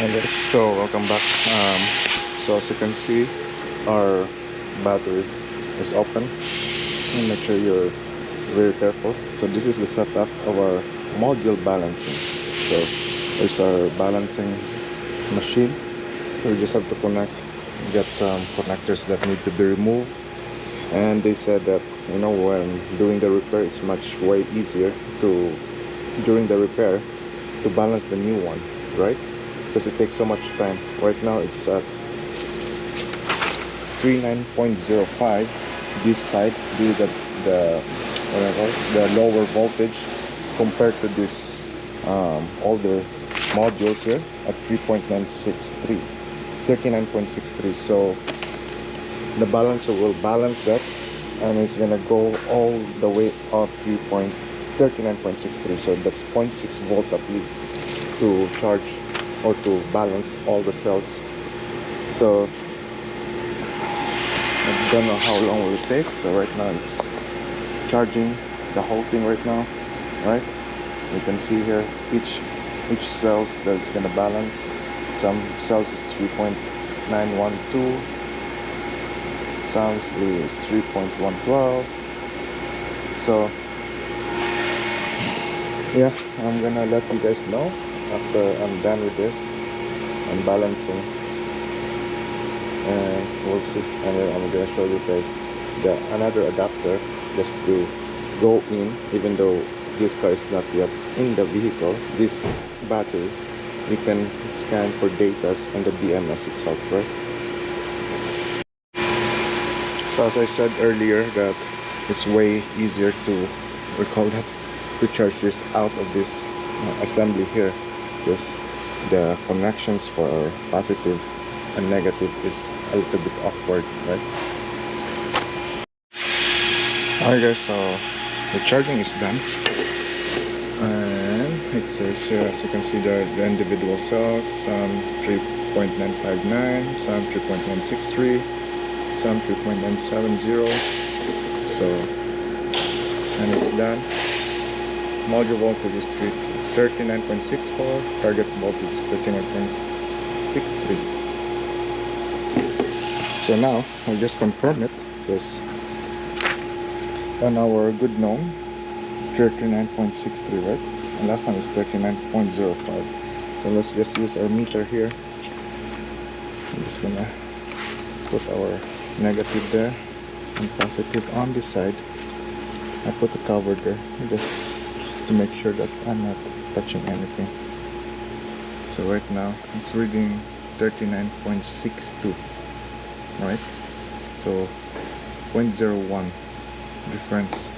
Okay, so welcome back. So as you can see, our battery is open. And make sure you're very careful. So this is the setup of our module balancing. So there's our balancing machine. We just have to get some connectors that need to be removed. And they said that when doing the repair, it's way easier during the repair to balance the new one, right? Because it takes so much time. Right now it's at 39.05 this side due to the lower voltage compared to this older modules here at 39.63. So the balancer will balance that, and it's gonna go all the way up 39.63. So that's 0.6 volts at least to charge or to balance all the cells. So I don't know how long will it take. So right now it's charging the whole thing right now, right? You can see here each cells that it's gonna balance. Some cells is 3.912, some is 3.112. So yeah, I'm gonna let you guys know after I'm done with this and balancing, and we'll see. And then I'm gonna show you guys another adapter just to go in, even though this car is not yet in the vehicle. This battery, we can scan for data on the BMS itself, right? So as I said earlier, that it's way easier to charge this out of this assembly here, because the connections for our positive and negative is a little bit awkward, right? Alright guys, so the charging is done, and it says here, as you can see, the individual cells, some 3.959, some 3.163, some 3.970. So, and it's done. Module voltage is 39.64, target voltage is 39.63. So now I'll just confirm it, because on our good known 39.63, right? And last time it's 39.05. So let's just use our meter here. I'm just gonna put our negative there and positive on this side. I put the cover there just to make sure that I'm not touching anything. So right now it's reading 39.62, right? So 0.01 difference.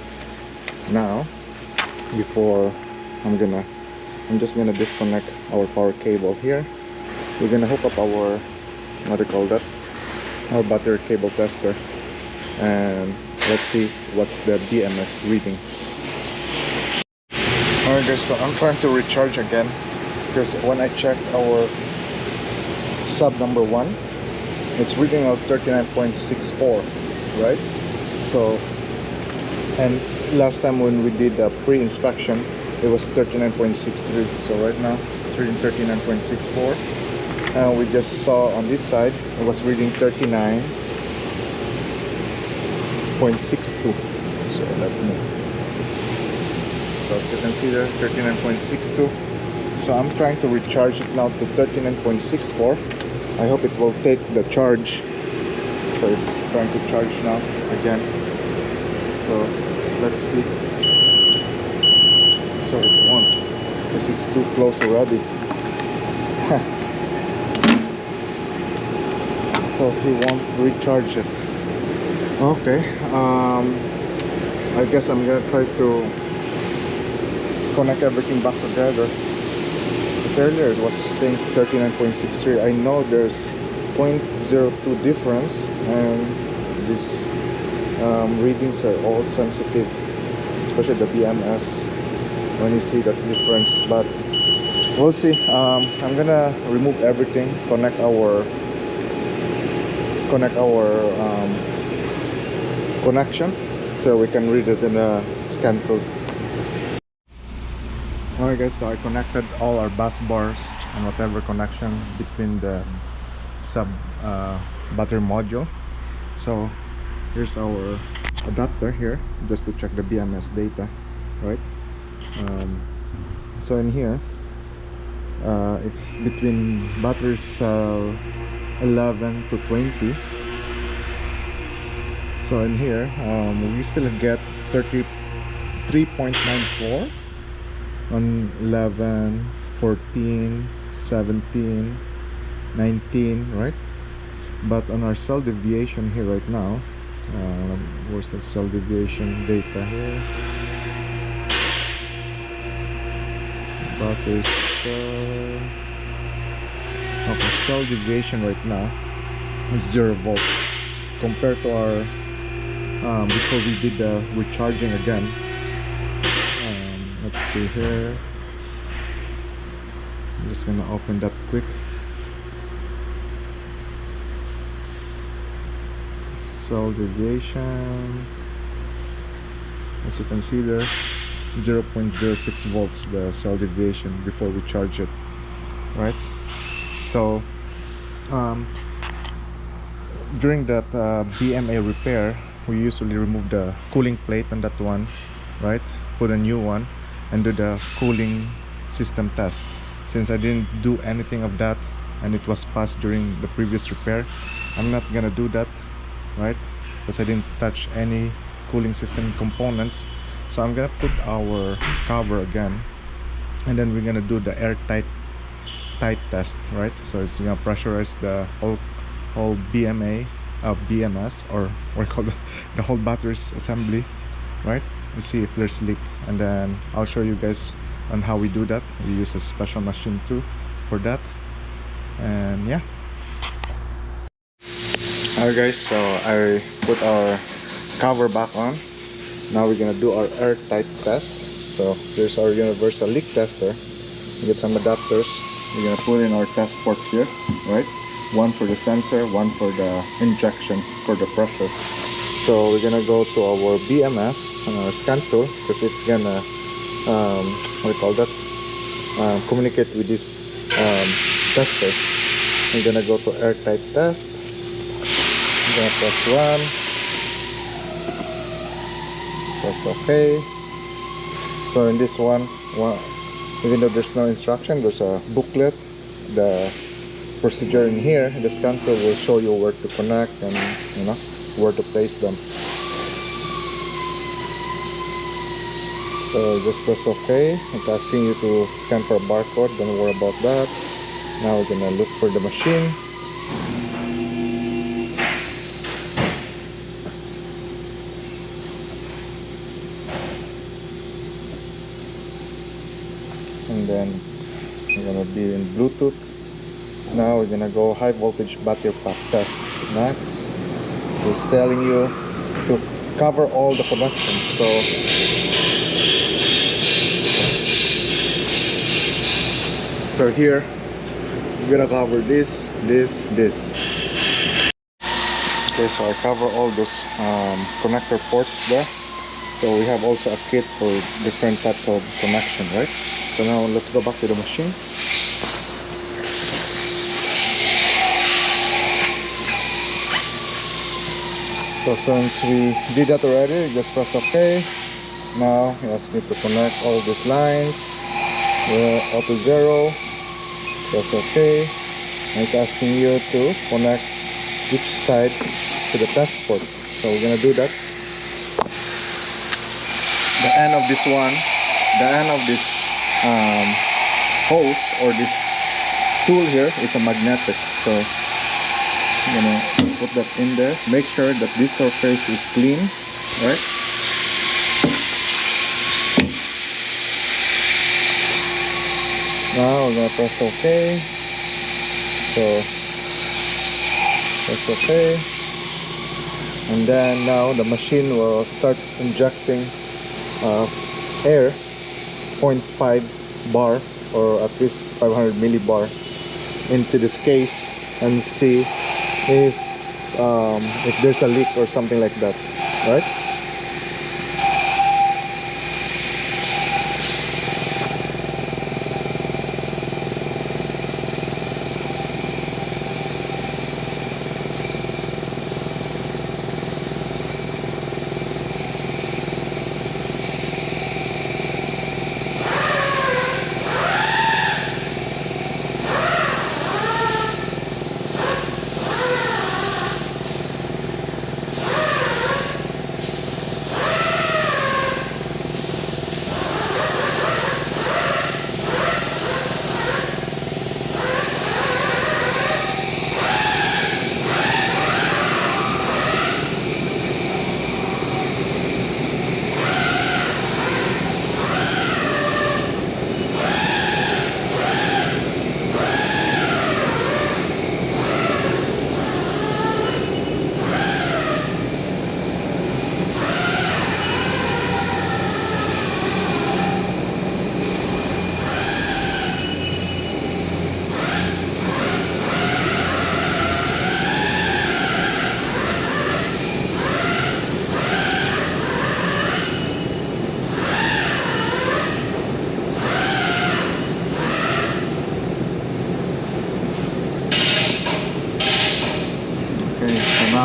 Now before I'm just gonna disconnect our power cable here. We're gonna hook up our our battery cable tester, and let's see what's the BMS reading. Alright guys, so I'm trying to recharge again, because when I checked our sub number 1, it's reading out 39.64, right? So, and last time when we did the pre-inspection, it was 39.63. So right now it's reading 39.64, and we just saw on this side it was reading 39.62. So let me, so as you can see there, 39.62. So I'm trying to recharge it now to 39.64. I hope it will take the charge. So it's trying to charge now again. So let's see. So it won't, because it's too close already. So he won't recharge it. Okay, I guess I'm gonna try to connect everything back together. Because earlier it was saying 39.63. I know there's 0.02 difference, and these readings are all sensitive, especially the BMS, when you see that difference. But we'll see. I'm gonna remove everything, connect our connection, so we can read it in a scan tool. Alright guys, so I connected all our bus bars and whatever connection between the sub battery module. So here's our adapter here, just to check the BMS data, right? So in here, it's between battery cell 11 to 20. So in here, we still get 33.94 on 11, 14, 17, 19, right? But on our cell deviation here right now, where's the cell deviation data here? Battery cell. Okay, cell deviation right now is 0 volts compared to our before we did the recharging again. Let's see here. I'm just gonna open that quick. Cell deviation, as you can see there, 0.06 volts the cell deviation before we charge it, right? So during that BMA repair, we usually remove the cooling plate on that one, right? Put a new one and do the cooling system test. Since I didn't do anything of that and it was passed during the previous repair, I'm not gonna do that, right? Because I didn't touch any cooling system components. So I'm gonna put our cover again, and then we're gonna do the airtight test, right? So it's gonna pressurize the whole BMA BMS, or what we call it, the whole batteries assembly, right? To see if there's leak, and then I'll show you guys on how we do that. We use a special machine too for that, and yeah. Alright guys, so I put our cover back on. Now we're gonna do our airtight test. So here's our universal leak tester. We get some adapters. We're gonna put in our test port here, right? One for the sensor, one for the injection for the pressure. So we're gonna go to our BMS scan tool, because it's gonna what do you call that, communicate with this tester. I'm gonna go to airtight test. I'm gonna press run, press OK. So in this one, even though there's no instruction, there's a booklet. The procedure in here, the scan tool will show you where to connect and where to place them. So just press OK. It's asking you to scan for a barcode. Don't worry about that. Now we're gonna look for the machine. And then it's gonna be in Bluetooth. Now we're gonna go high voltage battery pack test next. So it's telling you to cover all the connections. So here we're gonna cover this. Okay, so I cover all those connector ports there. So we have also a kit for different types of connection, right? So now let's go back to the machine. So since we did that already, just press OK. Now it asks me to connect all these lines. Auto 0. Press OK. And it's asking you to connect each side to the test port. So we're gonna do that. The end of this one, the end of this hose or this tool here is a magnetic. So I'm gonna put that in there. Make sure that this surface is clean, right? Now we're gonna press OK. So press OK, and then now the machine will start injecting air, 0.5 bar or at least 500 millibar into this case, and see if there's a leak or something like that, right?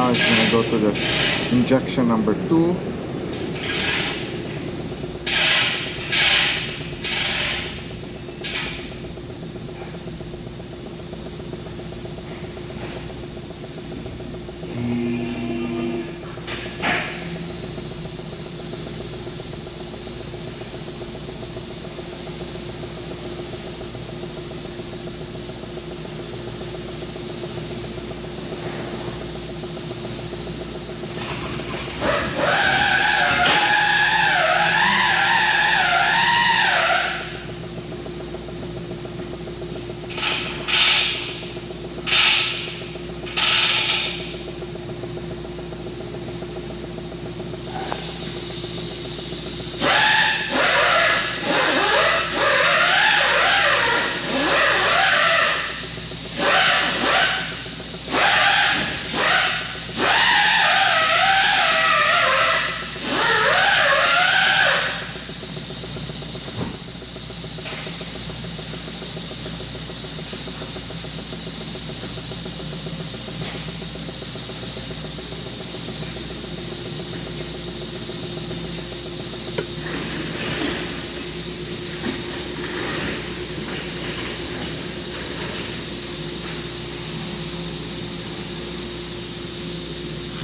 now it's gonna go to this injection number 2.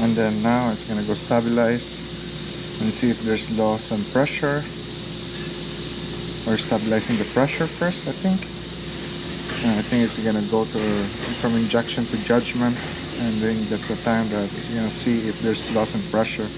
And then now it's gonna go stabilize and see if there's loss on pressure. We're stabilizing the pressure first, I think. And I think it's gonna go to from injection to judgment, and then that's the time that it's gonna see if there's loss in pressure.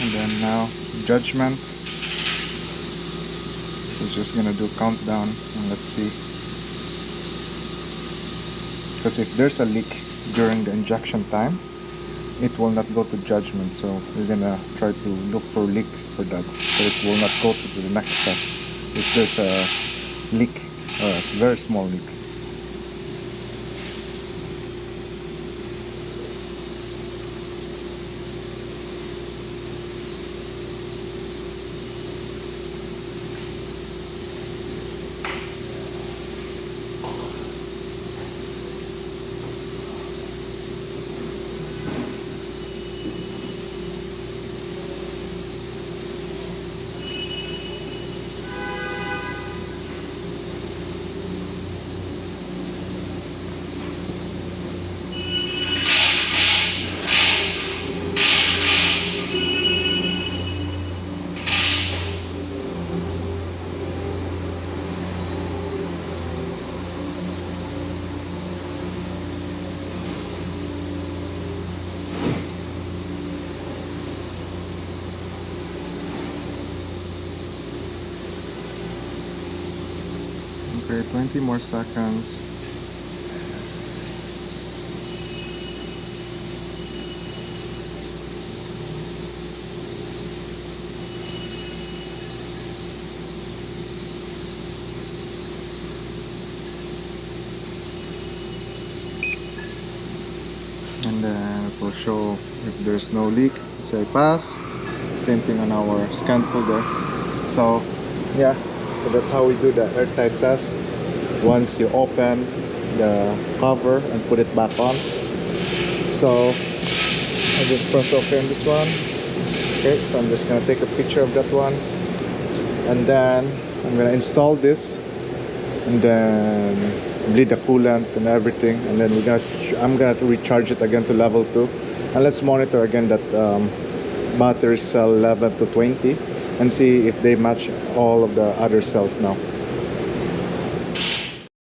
And then now judgment. We're just gonna do countdown and let's see. Because if there's a leak during the injection time, it will not go to judgment. So we're gonna try to look for leaks for that, so it will not go to the next step if there's a leak or a very small leak. Okay, 20 more seconds. And then it will show if there's no leak, say pass. Same thing on our scan tool there. So yeah, so that's how we do the airtight test. Once you open the cover and put it back on. So I just press OK on this one. Okay, so I'm just gonna take a picture of that one, and then I'm gonna install this, and then bleed the coolant and everything, and then I'm gonna recharge it again to level 2, and let's monitor again that battery cell 11 to 20 and see if they match all of the other cells now.